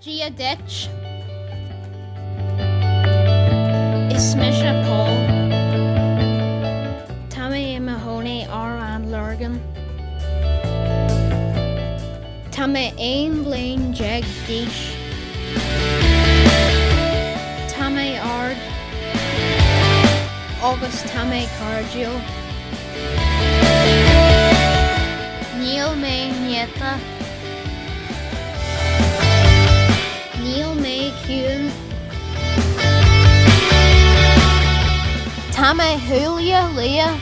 Gia ditch. Ismisha Paul. Tammy Mahoney Aran Lurgan. Tammy Ain Bliain Jeg Dish. Tammy Ard. August Tammy Cargio. Neil May Nieta. Neil May Kuhn. Tammy Julia Leah.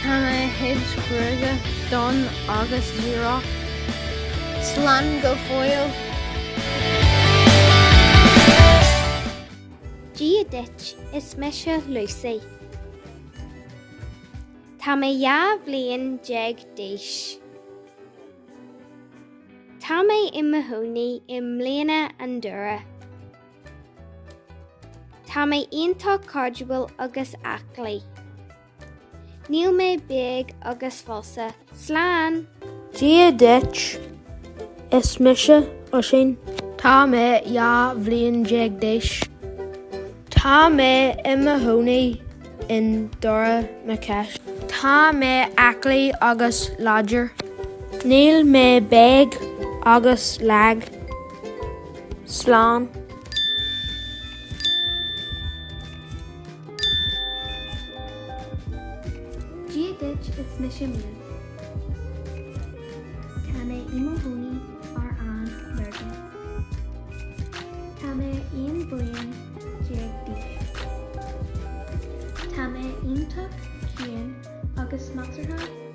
Tammy Hibbs Kruger. Don August Zero. Slan Gofoil. Gia ditch Ismisha Lucy. Tammy ya Bliain Jeg Dish. Tammy Mahoney Mlena Andura. Tammy Aontóg Cardwell agus Ackley. Neil May Big agus Fossa. Slan. Gia ditch Ismisha Ushin. Tammy ya Bliain Jeg Dish. Tammy Mahoney in Dora McKesh. Tammy Ackley agus Lodger. Neil May Beg agus Lag. Slan. Gia ditch Ismisha Moon. Tammy Mahoney An Lurgan. Tammy Ian Bliain Jeg Dish. Tammy Aontóg Cian agus Comhrá